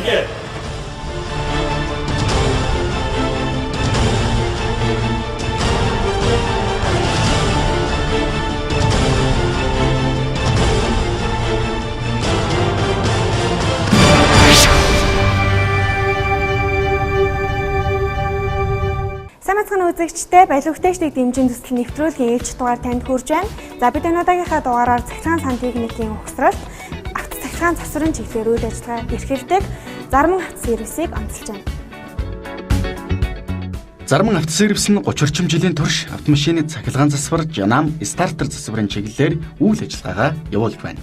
Ингээд Самцхан үзэгчтэй баялагүйтэйчдийг дэмжин төсөл нэвтрүүлгийн ээлж дугаар танд хүрж байна. За бид өнөөдрийнхээ дугаараар цахилгаан сан техникийн ухсралт, автоцахилгаан засварын чиглэлээр үйл ажиллагаа эрхэлдэг Зарман автосервисийг онцолж байна. Зарман автосервис нь 30 орчим жилийн турш автомашины цахилгаан засвар, жанам, стартер засварын чиглэлээр үйл ажиллагаагаа явуулж байна.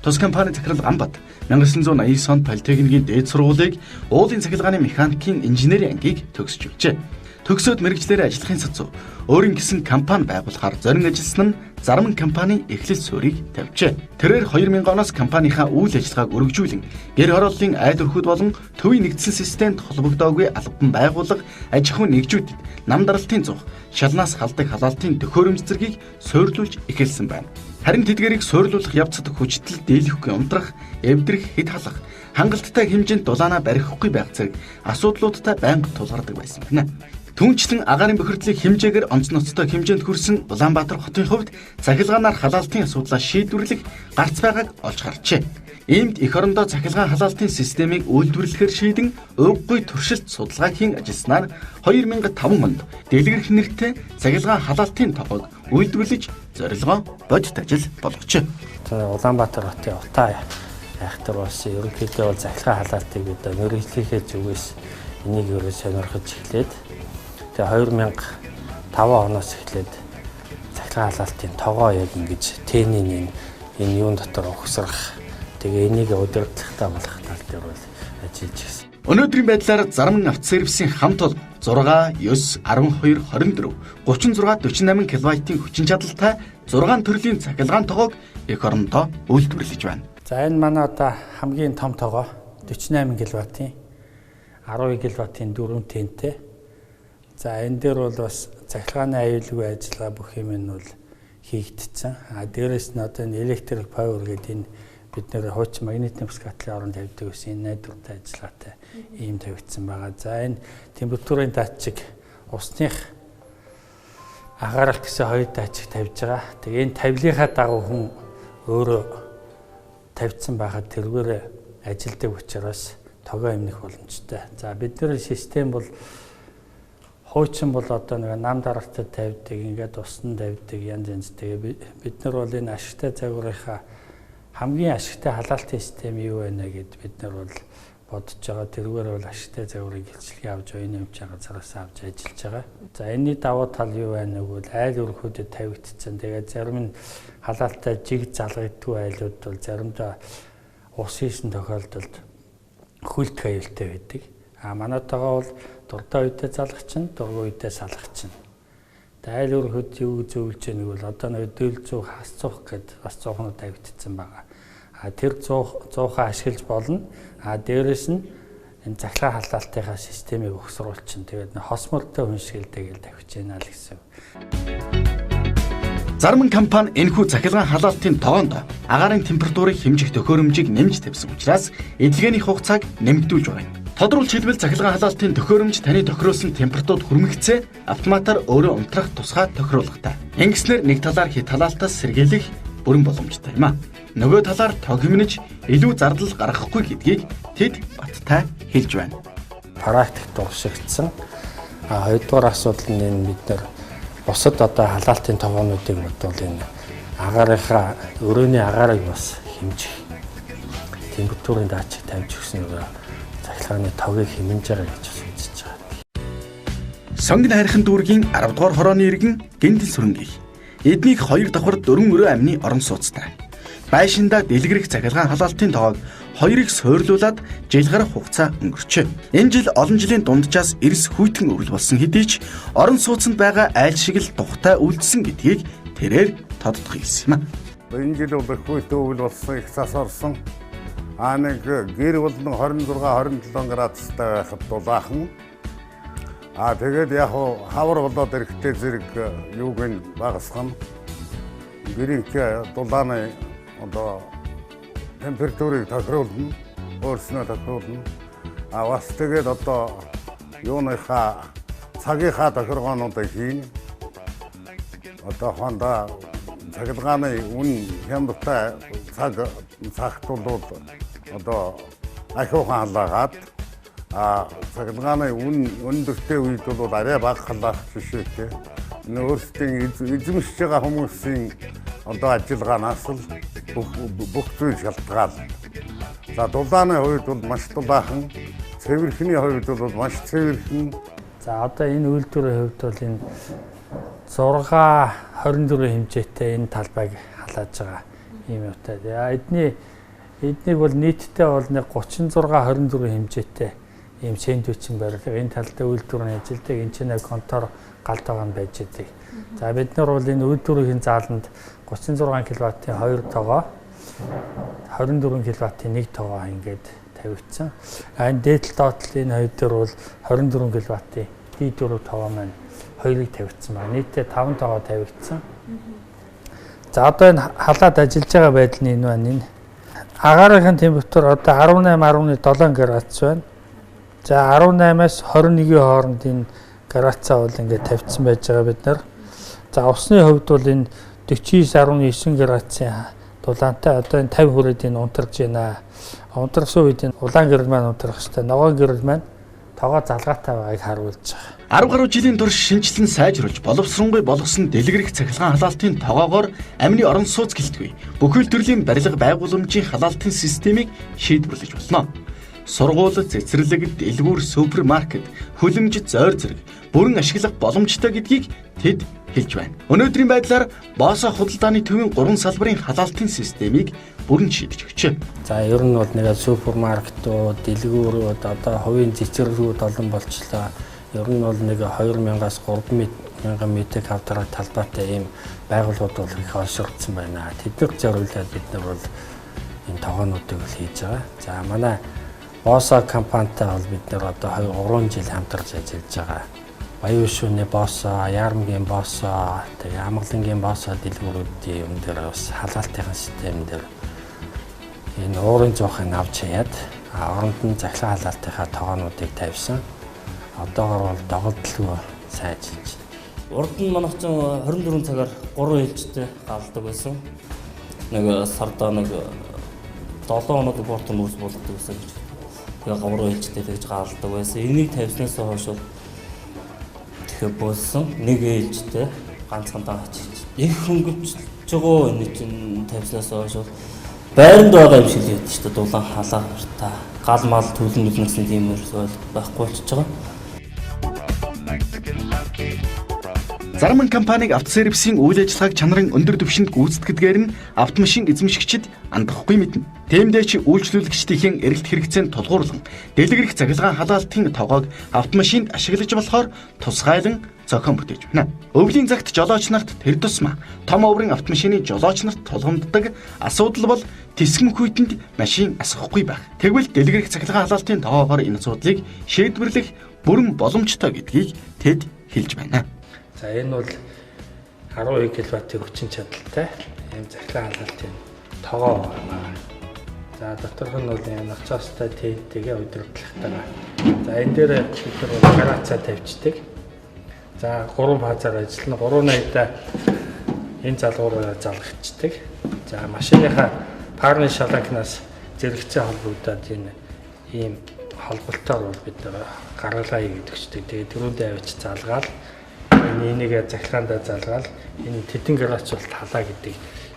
Тус компани захирал Гамбат 1989 онд политехникийн дээд сургуулийг уулын цахилгааны механикийн инженерийн ангийг төгсөж байжээ. Төгсөөд мэргэжлээр ажиллахын сацуу өөрийн гэсэн компани байгуулахаар зорин ажилласан нь Зарман компани эхлэл суурийг тавьжээ. Тэрээр 2000 оноос компанийнхаа үйл ажиллагааг өргөжүүлэн гэр хорооллын айд өрхөд болон төвийн нэгдсэн системд холбогдоогүй албан байгууллага аж ахуйн нэгжүүдэд нам даралтын зуух, шалнаас халдаг халаалтын төхөөрөмж зэргийг суйрлуулж эхэлсэн байна. Харин тэдгээрийг суйрлуулах явцад хүчтэл дийлэхгүй унтрах, эвдрэх, хэд халах, хангалттай хэмжээнд дулаанаа барихгүй байх зэрэг асуудлуудтай байнга тулгардаг байсан байна. Түүнчлэн агаарын бохирдлыг хэмжээгээр онц ноцтой хэмжээнд хүрсэн Улаанбаатар хотын хувьд цахилгаанаар халаалтын асуудлаа шийдвэрлэх гарц байгааг олж харжээ. Иймд эх орондоо цахилгаан халаалтын системийг үйлдвэрлэхээр шийдэн уггүй туршилт судалгаа хийн ажилласнаар 2005 онд дэлгэрэх нэртэй цахилгаан халаалтын тоогыг үйлдвэрлэж зорилгоо бодит ажил болгожээ. Улаанбаатар хотын утаа айхтар бас ерөнхийдөө бол цахилгаан халаалтыг одоо мэргэжлийнхээ зүгээс энийг ерөө сонирхож эхлээд тэгээ 2005 оноос эхлээд цахилгаан халаалтын тоогоо яг ингэж тэнийн энэ юун дотор ухсрах тэгээ энийг удирдлагатай болох тал дээр бол ажиллаж ирсэн. Өнөөдрийн байдлаар Зарман автосервисийн хамт ол 6, 9, 12, 24, 36, 48 кВт-ийн хүчин чадалтай 6 төрлийн цахилгаан тоогог эх орондоо үйлдвэрлэж байна. За энэ манай одоо хамгийн том тоогоо 48 кВт-ийн 12 кВт-ийн 4 тэнтэй. За энэ дээр бол бас цахилгааны аюулгүй ажиллагаа бүх юм нь бол хийгдсэн. Дээрээс нь одоо энэ электрик павер гэдэг энэ бид нэр хуучин магнитны бүс катлын оронд тавьдаг гэсэн энэ найдвартай ажиллагаатай ийм тавигдсан байгаа. За энэ температурын датчик, усных агааралт гэсэн хоёр датчик тавьж байгаа. Тэгээ энэ тавилынхаа дагуу хүн өөрөө тавьсан байхад тэргээр ажилдаг учраас тогоо эмнэх боломжтой. За бидний систем бол хуучин бол одоо нэг нам даралтад тавьдаг, ингээд усанд тавьдаг янз янз. Тэгээ бид нар бол энэ ашигтай загварынхаа хамгийн ашигтай халаалтын систем юу вэ гэд бид нар бол бодож байгаа. Тэргээр бол ашигтай загварын гэлжлэгийг авч оюуны өмч газараас авч ажиллаж байгаа. За энэний давуу тал юу вэ гэвэл айл өрхөдөд тавигдсан. Тэгээд зарим нь халаалттай жиг залгагддгүй айлууд бол заримдаа ус хийсэн тохиолдолд хүлдэх аюултай байдаг. Манайтайгаа бол дуртай үедээ залгачин, дургүй үедээ салгачин. Айл өрхөд юу зөвлөж байгааг бол одоо нэг дөөл зүүх, хас зүүх гэд бас зуухнууд тавигдсан байгаа. Тэр зуухаа ашиглаж болно. Дээрээс нь энэ цахилгаан халаалтынхаа системийг өгсруулчин. Тэгээд хосмолтой хүншгэлтэй гэл тавьж байна л гэсэн. Зарман компани энэхүү цахилгаан халаалтын тоогонд агаарын температурыг хэмжих төхөөрөмжийг нэмж тавьсан учраас эдлэгээний хугацааг нэмэгдүүлж байгаа юм. Тодорхойлж хэлбэл цахилгаан халаалтын төхөөрөмж таны тохируулсан температурт хүрмэгцээ автоматар өөрөө унтрах тусгай тохируулгатай. Ингэснээр нэг талаар хит халаалтаас сэргийлэх бүрэн боломжтой юм а. Нөгөө талаар тог хэмнэж илүү зардал гаргахгүй гэдгийг тэд баттай хэлж байна. Практик дуршигдсан. Хоёрдугаар асуудал нь энэ бид нар бусад одоо халаалтын тоогоонуудыг бодвол энэ агаарынхаа өрөөний агаарыг бас хэмжих температурын датчик тавьж өгсөн нөгөө цахилгааны тогийг хэмнэж байгаа гэж үзэж байгаа. Сонгон хайрхан дүүргийн 10 дугаар хорооны иргэн гэнтэл сүрэнгийн эднийг 2 давхар 4 өрөө амны орон сууцтай. Байшиндаа дэлгэрэх цахилгаан халаалтын тоог 2-ыг суйрлуулад жил гарах хугацаа өнгөрчээ. Энэ жил олон жилийн дунджаас эрс хүйтэн өвөл болсон хэдий ч орон сууцнд байгаа айл шиг л тухтай үлдсэн гэдгийг тэрээр тоддох хэлсэн юм. Энэ жил бол хүйтэн өвөл болсон, их цас орсон. Нэг гэр болон 26-27 градустай байхад дулаахан. Тэгээд яг хавар болоод ирэхдээ зэрэг юуг нь багасгана. Гэрийн дулааны одоо температурыг тохируулна, өөрснөө тохируулна. Бас тэгээд одоо юуныхаа цагийнхаа тохиргоонуудыг хийн. Одоо хондоо цахилгааны үн хямдтай цагтуулууд одоо ахиухан халаагаад цахилгааны үн өндөртэй үед бол арай бага халаах жишээтэй. Энэ өөрсдийн эзэмшиж байгаа хүмүүсийн одоо ажиллагаанаас л бүх зүйл шалтгаална. За дулааны хувьд бол маш дулаахан, цэвэрхний хувьд бол маш цэвэрхэн. За одоо энэ үйлдвэрийн хувьд бол энэ 6-24 хэмжээтэй энэ талбайг халааж байгаа юм юутай. Эднийг бол нийтдээ бол нэг 36-24 хэмжээтэй ийм сэндвичийн барилга энэ талдаа үйлдвэрийн ажилтдаг энэ чинь контор галд байгаа нь байж байгаа. За бид нар бол энэ үйлдвэрийн зааланд 36 кВт-ийн 2 тоогоо 24 кВт-ийн 1 тоогоо ингээд тавигдсан. Энэ дээдл доотлол энэ хоёр дээр бол 24 кВт-ийн D4 тоогоо маань хоёрыг тавигдсан байна. Нийтдээ 5 тоогоо тавигдсан. За одоо энэ халаад ажиллаж байгаа байдал нь энэ байна. Энэ агаарынхын температур одоо 18.7 градус байна. За 18-аас 21-ийн хооронд энэ градусаа бол ингээд тавьсан байж байгаа бид нар. За усны хувьд бол энэ 49.9 градусын дулаантай одоо энэ 50 хүрээд энэ унтарч байна. Унтрахсан үед энэ улаан гэрэл маань унтрах хэвээр ногоон гэрэл маань тоогоо залгаатай байгааг харуулж байгаа. 10 гаруй жилийн турш шинжилэн сайжруулж боловсронгуй болгосон дэлгэрэх цахилгаан халаалтын тоогоогоор амины орон сууц гэлтгүй бүхэл төрлийн барилга байгууламжийн халаалтын системийг шийдвэрлэж болно. Сургууль, цэцэрлэг, дэлгүүр, супермаркет, хүлэмж, зойр зэрэг бүрэн ашиглах боломжтой гэдгийг тэд хэлж байна. Өнөөдрийн байдлаар боосо худалдааны төвийн 3 салбарын халаалтын системийг бүрэн шийдэж өгчээ. За ер нь бол нэг супермаркетууд, дэлгүүрүүд одоо хувийн цэцэрлэгүүд олон болчлоо. Ер нь бол нэг 2000-аас 3000 метр квадрат талбайтай ийм байгууллагууд бол их олширдсан байна. Тэднийг зориулаад бид нар бол энэ тоогоонуудыг л хийж байгаа. За манай Босо компанитай бол бид нар одоо 3 жил хамтарч ажиллаж байгаа. Баян шөнө Босо, Яармгийн Босо, тэгээ Амгалангийн Босо дэлгүүрүүдийн юм дээр бас халаалтын систем дээр энэ уурын зоохыг авч хаяад оронд нь захлаа халаалтынхаа тоогоонуудыг тавьсан. Одоогор бол доголдолгүй сайн ажиллаж байна. Урд нь манайх ч 24 цагаар 3 ээлжтэй галдаг байсан. Нэг сардаа нэг 7 хоног бортон үрс болгодог гэсэн гэж. Тэгээ 3 ээлжтэй тэгж галдаг байсан. Энийг тавьснаас хойш бол тэгэхээр болсон нэг ээлжтэй ганцхан дагаач. Их хөнгөвч жогоо энэ чинь тавьснаас хойш бол байранд байгаа юм шиг л ядчих шүү дээ. Дулаан халаалтаа гал мал төлн үлнэсэн тийм байхгүй болчихж байгаа. Зарим компаниг автосервисийн үйл ажиллагааг чанарын өндөр түвшинд гүйцэтгэдгээр нь автомашин эзэмшигчид андахгүй мэднэ. Тиймдээ чи үйлчлүүлэгчдийн эрэлт хэрэгцээнд тулгуурлан дэлгэрэх цахилгаан халаалтын тоогоог автомашинд ашиглаж болохоор тусгайлан зохион бүтээж байна. Өвлийн цагт жолооч нарт тэр тусмаа том оврын автомашины жолооч нарт тулгамддаг асуудал бол тэсгэм хүйтэнд машин асахгүй байх. Тэгвэл дэлгэрэх цахилгаан халаалтын тоогоогоор энэ асуудлыг шийдвэрлэх бүрэн боломжтой гэдгийг тэд хэлж байна. За энэ бол 12 кВт-ийн хүчин чадалтай ийм захлаа халаалтын тоогоо байна. За доторх нь бол энэ ноцоостой тэнтэйгээ удирдлагатайгаа. За энэ дээр бид нар гарацаа тавьчихдаг. За 3 фазаар ажиллана. 3 найдаа энэ залгуураа залгагдчихдаг. За машиныхаа парны шаланкнаас зэрэгцээ холбогдоод энэ ийм холболтоор бол бид нар гаргалгаа хийгдэгчдэг. Тэгээ дөрөндөө авч залгаал энийг захилгаандаа залгаал энэ тэтэн градус бол халаа гэдэг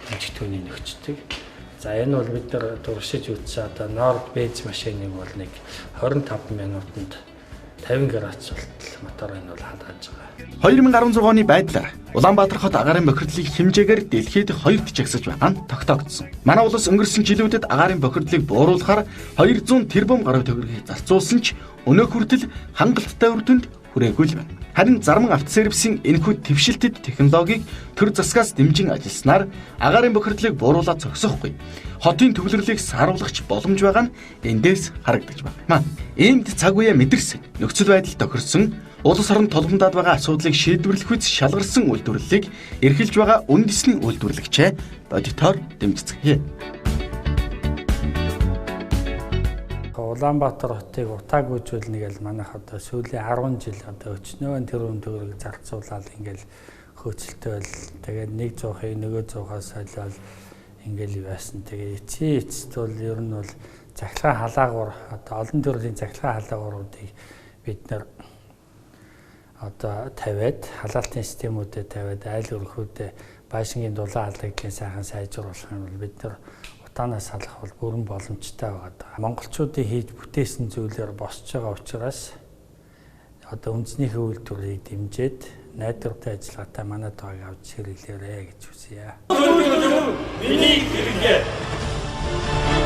хэмжтүүний нөхцдөг. За энэ бол бид нар туршиж үзсэн одоо Nord Benz машиныг бол нэг 25 минутанд 50 градус болтол моторыг нь бол халааж байгаа. 2016 оны байдлаар Улаанбаатар хот агаарын бохирдлыг хэмжээгээр дэлхийд 2-т жагсаж байгаа нь тогтоогдсон. Манай улс өнгөрсөн жилүүдэд агаарын бохирдлыг бууруулахаар 200 тэрбум гаруй төгрөгийг зарцуулсан ч өнөө хүртэл хангалттай үр дүнд хүрээгүй л байна. Харин зарим автосервисийн энэхүү твшилтэд технологиг төр засгаас дэмжин ажилласнаар агаарын бохирдлыг бууруулаад зогсохгүй. Хотын төвлөрлийг сааруулгach боломж байгаа нь эндээс харагдаж байна. Иймд цаг үе мэдэрсэн нөхцөл байдал тохирсон улс орон тулгамдаад байгаа асуудлыг шийдвэрлэх үс шалгарсан үйлдвэрлэлийг эрхэлж байгаа үндэсний үйлдвэрлэгчээ бодитоор дэмжицгээе. Улаанбаатар хотыг утаагүйжүүлнэ гэж манайх одоо сүүлийн 10 жил одоо өчнөө тэрүүн төгрөг зарцуулаад ингээл хөөцөлтөө бол тэгээд 100-ыг нөгөө 100-аас солиод ингээл юу яасан. Тэгээд эцэст бол ер нь бол захиргаан халаагуур одоо олон төрлийн захиргаан халаагууруудыг бид нар одоо тавиад халаалтын системүүдэд тавиад айл өрхүүдэд байшингийн дулаан халдлагын сайхан сайжруулах юм бол бид нар утаанаас салах бол бүрэн боломжтой байгаа. Монголчуудын хийж бүтээсэн зүйлээр босч байгаа учраас одоо үндэснийхээ үйлдвэрийг дэмжиж найдвартай ажиллагаатай манай тоог авч хэрэглээрэй гэж хүсье. Миний хэрэглээ.